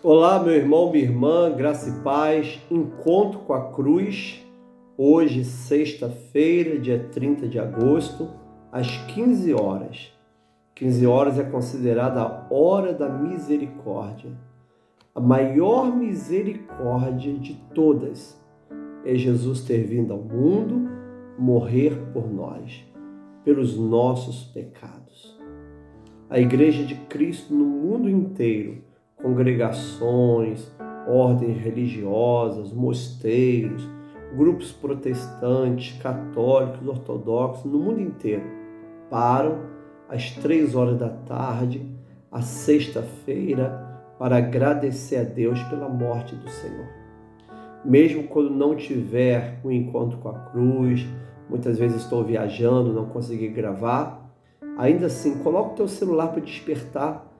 Olá, meu irmão, minha irmã, graça e paz, encontro com a cruz, hoje, sexta-feira, dia 30 de agosto, às 15 horas. 15 horas é considerada a hora da misericórdia. A maior misericórdia de todas é Jesus ter vindo ao mundo, morrer por nós, pelos nossos pecados. A Igreja de Cristo no mundo inteiro, congregações, ordens religiosas, mosteiros, grupos protestantes, católicos, ortodoxos, no mundo inteiro, param às 3 horas da tarde, à sexta-feira, para agradecer a Deus pela morte do Senhor. Mesmo quando não tiver um encontro com a cruz, muitas vezes estou viajando, não consegui gravar, ainda assim, coloca o teu celular para despertar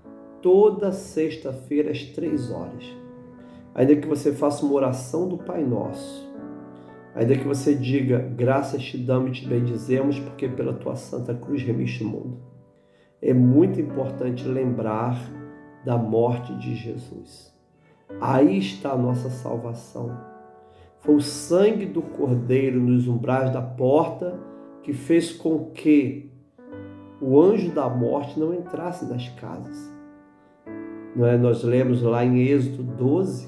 toda sexta-feira às 3 horas. Ainda que você faça uma oração do Pai Nosso, ainda que você diga, graças te damos e te bendizemos, porque pela tua santa cruz remiste o mundo. É muito importante lembrar da morte de Jesus. Aí está a nossa salvação. Foi o sangue do Cordeiro nos umbrais da porta que fez com que o anjo da morte não entrasse nas casas. Nós lemos lá em Êxodo 12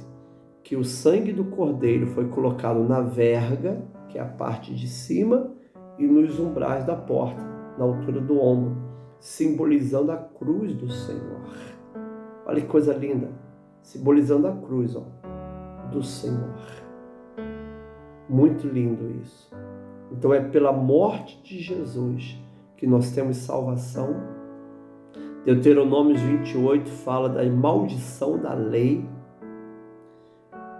que o sangue do Cordeiro foi colocado na verga, que é a parte de cima, e nos umbrais da porta, na altura do ombro, simbolizando a cruz do Senhor. Olha que coisa linda, simbolizando a cruz do Senhor. Muito lindo isso. Então é pela morte de Jesus que nós temos salvação. Deuteronômio 28 fala da maldição da lei.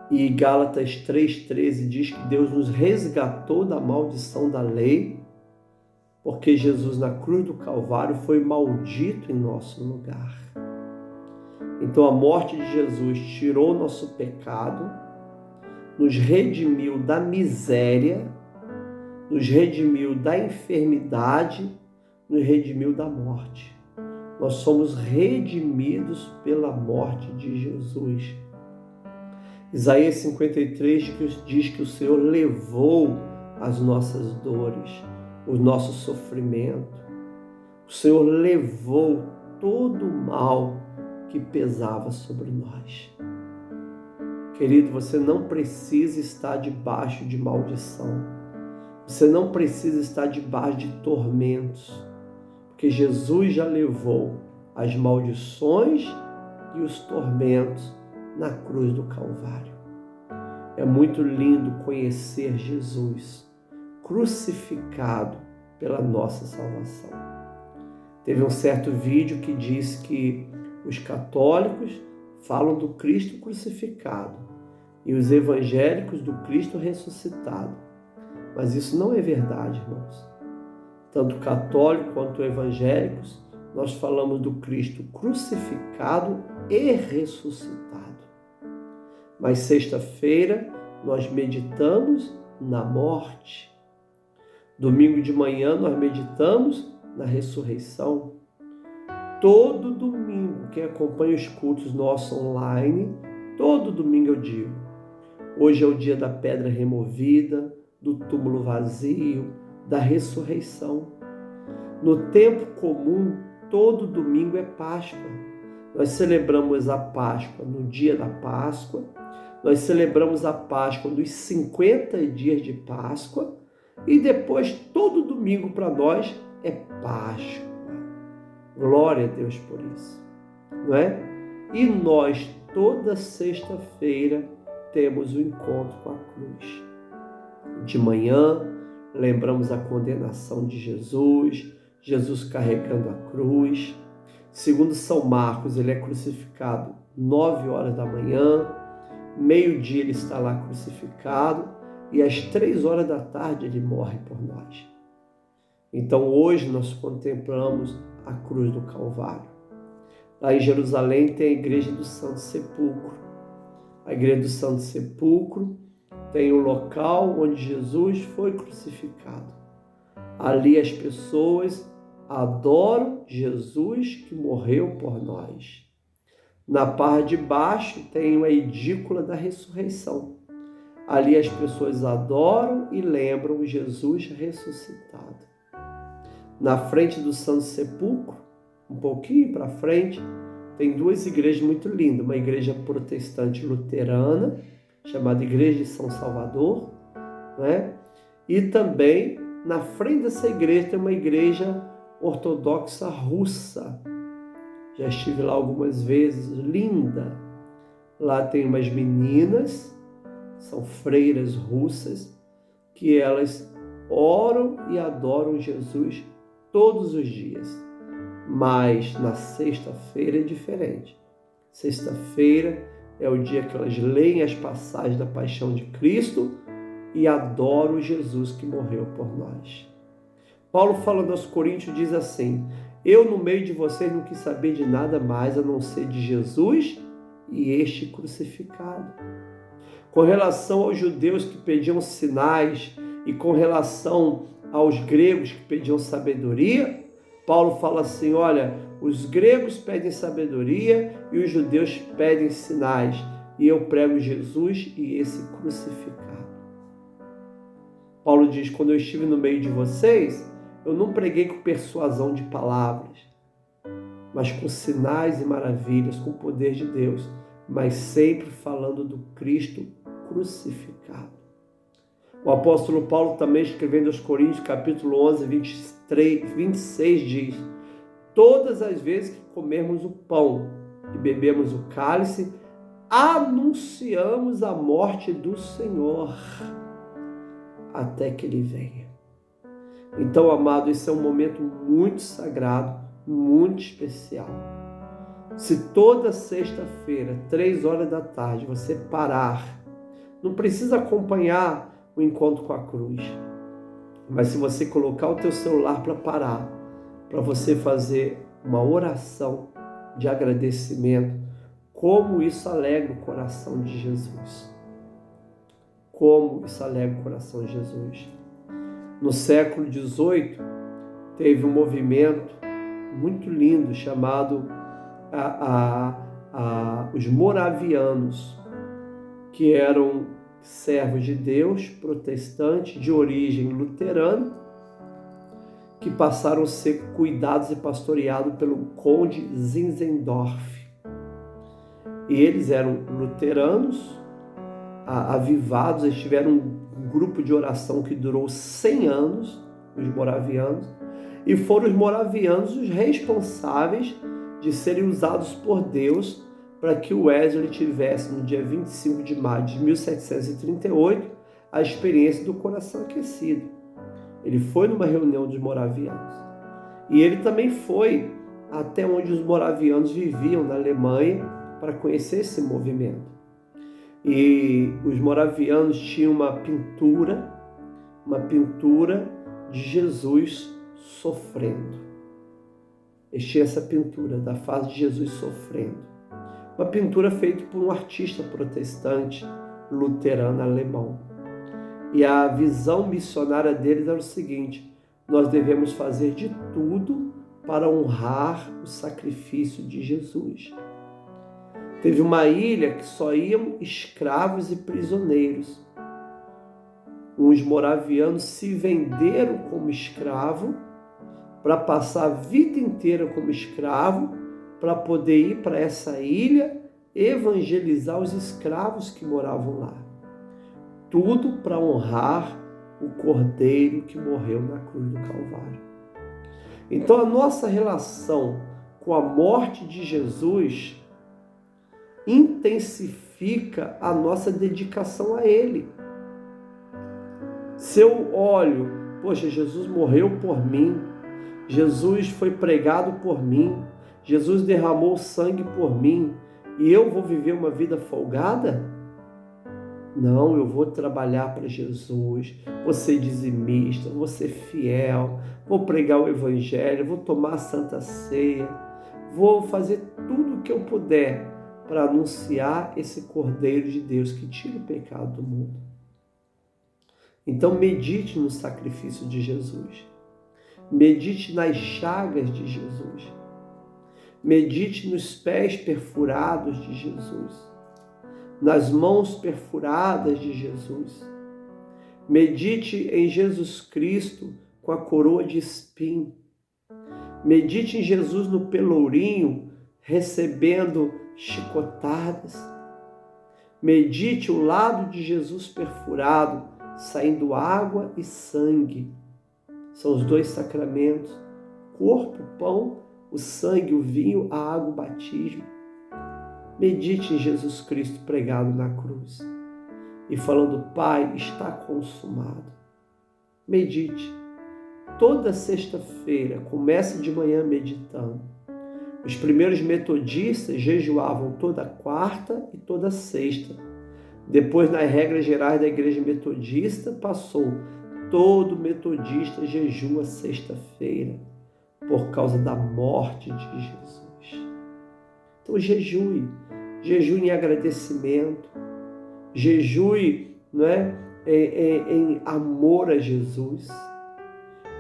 E Gálatas 3,13 diz que Deus nos resgatou da maldição da lei, porque Jesus na cruz do Calvário foi maldito em nosso lugar. Então a morte de Jesus tirou o nosso pecado, nos redimiu da miséria, nos redimiu da enfermidade, nos redimiu da morte. Nós somos redimidos pela morte de Jesus. Isaías 53 diz que o Senhor levou as nossas dores, o nosso sofrimento. O Senhor levou todo o mal que pesava sobre nós. Querido, você não precisa estar debaixo de maldição. Você não precisa estar debaixo de tormentos, porque Jesus já levou as maldições e os tormentos na cruz do Calvário. É muito lindo conhecer Jesus crucificado pela nossa salvação. Teve um certo vídeo que diz que os católicos falam do Cristo crucificado e os evangélicos do Cristo ressuscitado. Mas isso não é verdade, irmãos. Tanto católicos quanto evangélicos, nós falamos do Cristo crucificado e ressuscitado. Mas sexta-feira nós meditamos na morte. Domingo de manhã nós meditamos na ressurreição. Todo domingo, quem acompanha os cultos nossos online, todo domingo eu digo, hoje é o dia da pedra removida, do túmulo vazio, da ressurreição. No tempo comum, todo domingo é Páscoa. Nós celebramos a Páscoa no dia da Páscoa, nós celebramos a Páscoa nos 50 dias de Páscoa e depois todo domingo para nós é Páscoa. Glória a Deus por isso, não é? E nós toda sexta-feira temos o encontro com a cruz. De manhã lembramos a condenação de Jesus, Jesus carregando a cruz. Segundo São Marcos, ele é crucificado 9 horas da manhã, meio-dia ele está lá crucificado e às 3 horas da tarde ele morre por nós. Então hoje nós contemplamos a cruz do Calvário. Lá em Jerusalém tem a igreja do Santo Sepulcro. A igreja do Santo Sepulcro tem o local onde Jesus foi crucificado. Ali as pessoas adoram Jesus que morreu por nós. Na parte de baixo tem a edícula da ressurreição. Ali as pessoas adoram e lembram Jesus ressuscitado. Na frente do Santo Sepulcro, um pouquinho para frente, tem duas igrejas muito lindas. Uma igreja protestante luterana, chamada Igreja de São Salvador, né? E também, na frente dessa igreja, tem uma igreja ortodoxa russa. Já estive lá algumas vezes, linda. Lá tem umas meninas, são freiras russas, que elas oram e adoram Jesus todos os dias. Mas na sexta-feira é diferente. Sexta-feira é o dia que elas leem as passagens da paixão de Cristo e adoram Jesus que morreu por nós. Paulo, falando aos Coríntios, diz assim: eu no meio de vocês não quis saber de nada mais a não ser de Jesus e este crucificado. Com relação aos judeus que pediam sinais e com relação aos gregos que pediam sabedoria, Paulo fala assim: olha, os gregos pedem sabedoria e os judeus pedem sinais, e eu prego Jesus e esse crucificado. Paulo diz: quando eu estive no meio de vocês, eu não preguei com persuasão de palavras, mas com sinais e maravilhas, com o poder de Deus, mas sempre falando do Cristo crucificado. O apóstolo Paulo também, escrevendo aos Coríntios, capítulo 11, 26, diz: todas as vezes que comermos o pão e bebemos o cálice, anunciamos a morte do Senhor até que Ele venha. Então, amado, esse é um momento muito sagrado, muito especial. Se toda sexta-feira, 3 horas da tarde, você parar, não precisa acompanhar o encontro com a cruz, mas se você colocar o teu celular para parar, para você fazer uma oração de agradecimento, como isso alegra o coração de Jesus. Como isso alegra o coração de Jesus. No século XVIII, teve um movimento muito lindo chamado os moravianos, que eram servos de Deus, protestantes, de origem luterana, que passaram a ser cuidados e pastoreados pelo conde Zinzendorf. E eles eram luteranos, avivados, eles tiveram um grupo de oração que durou 100 anos, os moravianos, e foram os moravianos os responsáveis de serem usados por Deus para que o Wesley tivesse, no dia 25 de maio de 1738, a experiência do coração aquecido. Ele foi numa reunião dos moravianos. E ele também foi até onde os moravianos viviam, na Alemanha, para conhecer esse movimento. E os moravianos tinham uma pintura de Jesus sofrendo. Eles tinham essa pintura da face de Jesus sofrendo. Uma pintura feita por um artista protestante, luterano, alemão. E a visão missionária deles era o seguinte: nós devemos fazer de tudo para honrar o sacrifício de Jesus. Teve uma ilha que só iam escravos e prisioneiros. Os moravianos se venderam como escravo para passar a vida inteira como escravo, para poder ir para essa ilha evangelizar os escravos que moravam lá. Tudo para honrar o Cordeiro que morreu na cruz do Calvário. Então a nossa relação com a morte de Jesus intensifica a nossa dedicação a Ele. Se eu olho, poxa, Jesus morreu por mim, Jesus foi pregado por mim, Jesus derramou sangue por mim, e eu vou viver uma vida folgada? Não, eu vou trabalhar para Jesus, vou ser dizimista, vou ser fiel, vou pregar o Evangelho, vou tomar a Santa Ceia, vou fazer tudo o que eu puder para anunciar esse Cordeiro de Deus que tira o pecado do mundo. Então medite no sacrifício de Jesus. Medite nas chagas de Jesus. Medite nos pés perfurados de Jesus, nas mãos perfuradas de Jesus. Medite em Jesus Cristo com a coroa de espinho. Medite em Jesus no pelourinho, recebendo chicotadas. Medite o lado de Jesus perfurado, saindo água e sangue. São os dois sacramentos: corpo, pão, o sangue, o vinho, a água, o batismo. Medite em Jesus Cristo pregado na cruz e falando: Pai, está consumado. Medite. Toda sexta-feira, comece de manhã meditando. Os primeiros metodistas jejuavam toda quarta e toda sexta. Depois, nas regras gerais da igreja metodista, passou: todo metodista jejua sexta-feira por causa da morte de Jesus. Então jejue em agradecimento, jejue, em amor a Jesus,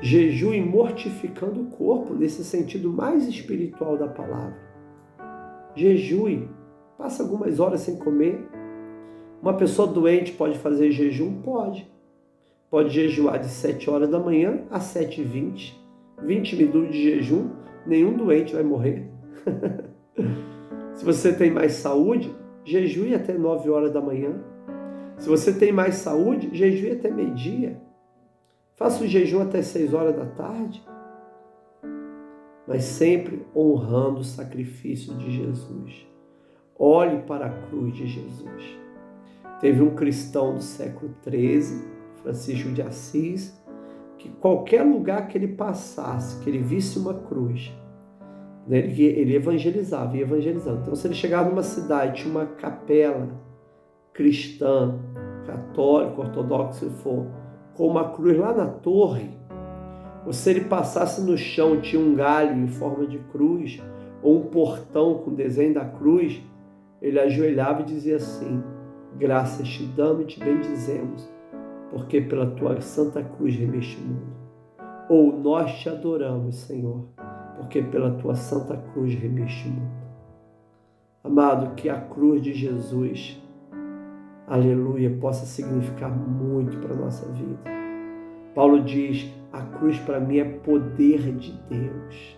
jejue mortificando o corpo, nesse sentido mais espiritual da palavra. Jejue, passa algumas horas sem comer. Uma pessoa doente pode fazer jejum? Pode jejuar de 7 horas da manhã a 7h20, 20 minutos de jejum, nenhum doente vai morrer. Se você tem mais saúde, jejue até 9 horas da manhã. Se você tem mais saúde, jejue até meio-dia. Faça o jejum até 6 horas da tarde. Mas sempre honrando o sacrifício de Jesus. Olhe para a cruz de Jesus. Teve um cristão do século XIII, Francisco de Assis, que qualquer lugar que ele passasse, que ele visse uma cruz, ele evangelizava, ia evangelizando. Então, se ele chegava numa cidade, tinha uma capela cristã, católica, ortodoxa, se for, com uma cruz lá na torre, ou se ele passasse no chão, tinha um galho em forma de cruz, ou um portão com desenho da cruz, ele ajoelhava e dizia assim: graças te damos e te bendizemos, porque pela tua santa cruz remeste o mundo. Ou nós te adoramos, Senhor, porque pela tua santa cruz remeste o mundo. Amado, que a cruz de Jesus, aleluia, possa significar muito para a nossa vida. Paulo diz: a cruz para mim é poder de Deus.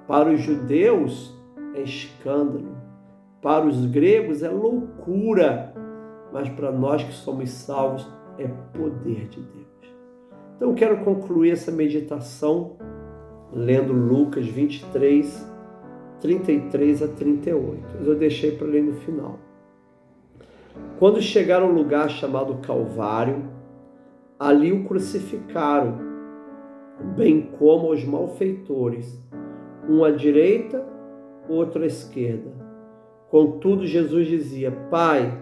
Para os judeus é escândalo, para os gregos é loucura, mas para nós que somos salvos é poder de Deus. Então eu quero concluir essa meditação lendo Lucas 23, 33 a 38. Eu deixei para ler no final. Quando chegaram ao lugar chamado Calvário, ali o crucificaram, bem como os malfeitores, um à direita, outro à esquerda. Contudo, Jesus dizia: Pai,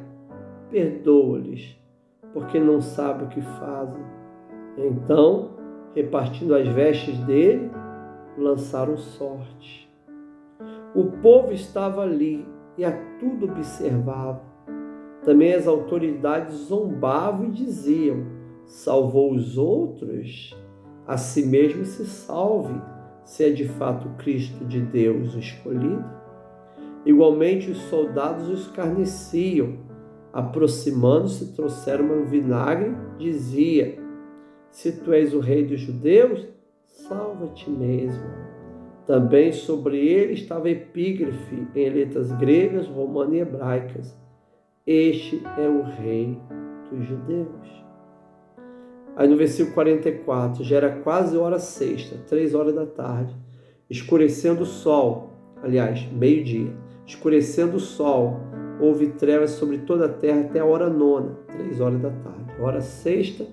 perdoa-lhes, porque não sabem o que fazem. Então, repartindo as vestes dele, lançaram sorte. O povo estava ali e a tudo observava. Também as autoridades zombavam e diziam: salvou os outros, a si mesmo se salve, se é de fato o Cristo de Deus o escolhido. Igualmente os soldados os escarneciam. Aproximando-se, trouxeram um vinagre, dizia: se tu és o rei dos judeus, salva-te mesmo. Também sobre ele estava epígrafe em letras gregas, romanas e hebraicas: este é o rei dos judeus. Aí no versículo 44, já era quase hora sexta, 3 horas da tarde, escurecendo o sol, aliás, meio-dia, escurecendo o sol, houve trevas sobre toda a terra até a hora 9, 3 horas da tarde. Hora sexta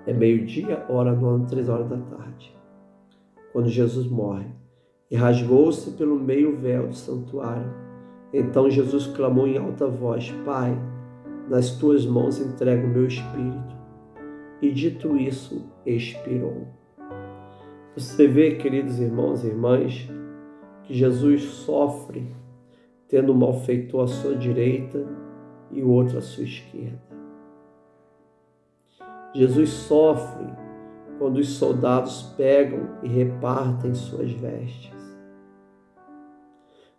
é meio-dia, hora 9, 3 horas da tarde. Quando Jesus morre, e rasgou-se pelo meio o véu do santuário. Então Jesus clamou em alta voz: Pai, nas tuas mãos entrego o meu espírito. E dito isso, expirou. Você vê, queridos irmãos e irmãs, que Jesus sofre tendo um malfeitor à sua direita e o outro à sua esquerda. Jesus sofre quando os soldados pegam e repartem suas vestes.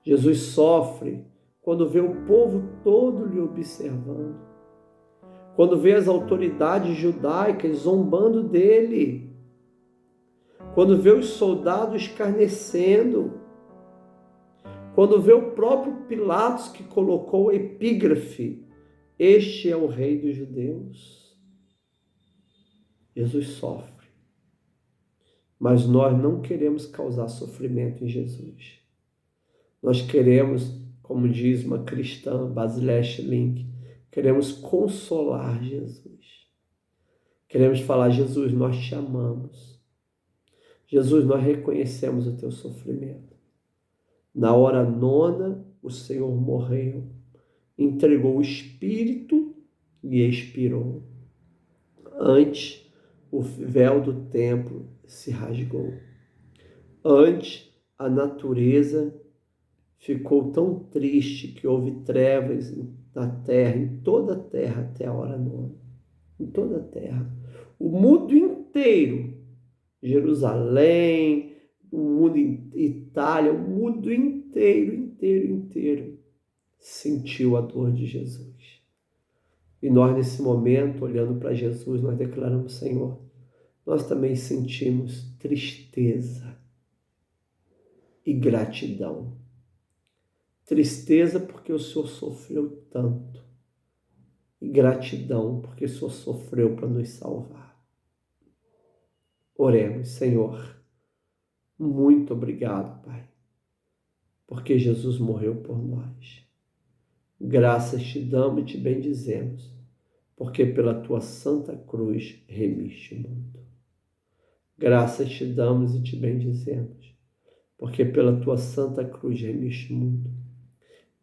Jesus sofre quando vê o povo todo lhe observando, quando vê as autoridades judaicas zombando dele, quando vê os soldados escarnecendo, quando vê o próprio Pilatos que colocou a epígrafe: "Este é o Rei dos Judeus". Jesus sofre, mas nós não queremos causar sofrimento em Jesus. Nós queremos, como diz uma cristã, Basilea Link, queremos consolar Jesus. Queremos falar: Jesus, nós te amamos. Jesus, nós reconhecemos o teu sofrimento. Na hora nona, o Senhor morreu, entregou o Espírito e expirou. Antes, o véu do templo se rasgou. Antes, a natureza ficou tão triste que houve trevas na terra, em toda a terra, até a hora nona. Em toda a terra. O mundo inteiro, Jerusalém, o mundo, Itália, o mundo inteiro, sentiu a dor de Jesus. E nós, nesse momento, olhando para Jesus, nós declaramos: Senhor, nós também sentimos tristeza e gratidão. Tristeza porque o Senhor sofreu tanto, e gratidão porque o Senhor sofreu para nos salvar. Oremos. Senhor, muito obrigado, Pai, porque Jesus morreu por nós. Graças te damos e te bendizemos, porque pela tua santa cruz remiste o mundo. Graças te damos e te bendizemos, porque pela tua santa cruz remiste o mundo.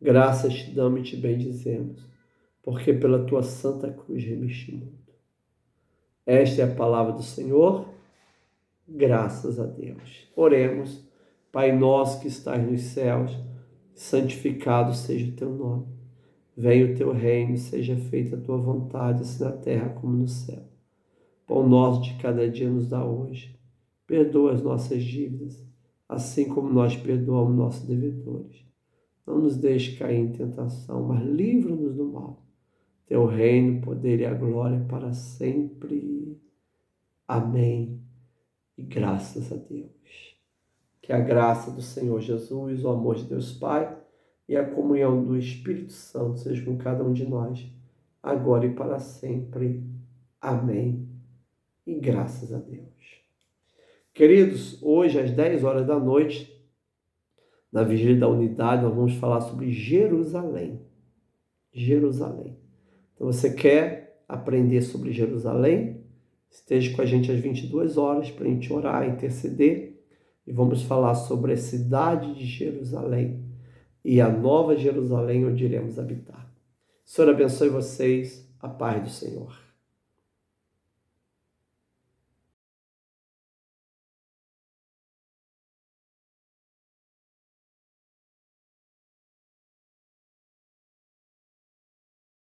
Graças te damos e te bendizemos, porque pela tua santa cruz remiste o mundo. Esta é a palavra do Senhor. Graças a Deus. Oremos. Pai nosso que estás nos céus, santificado seja o teu nome. Venha o teu reino, seja feita a tua vontade, assim na terra como no céu. Pão nosso de cada dia nos dá hoje. Perdoa as nossas dívidas, assim como nós perdoamos nossos devedores. Não nos deixe cair em tentação, mas livra-nos do mal. Teu reino, o poder e a glória para sempre. Amém. E graças a Deus. Que a graça do Senhor Jesus, o amor de Deus Pai e a comunhão do Espírito Santo seja com cada um de nós, agora e para sempre. Amém. E graças a Deus. Queridos, hoje às 10 horas da noite, na Vigília da Unidade, nós vamos falar sobre Jerusalém. Jerusalém. Então, você quer aprender sobre Jerusalém? Esteja com a gente às 22 horas para a gente orar, interceder. E vamos falar sobre a cidade de Jerusalém e a nova Jerusalém onde iremos habitar. O Senhor abençoe vocês. A paz do Senhor.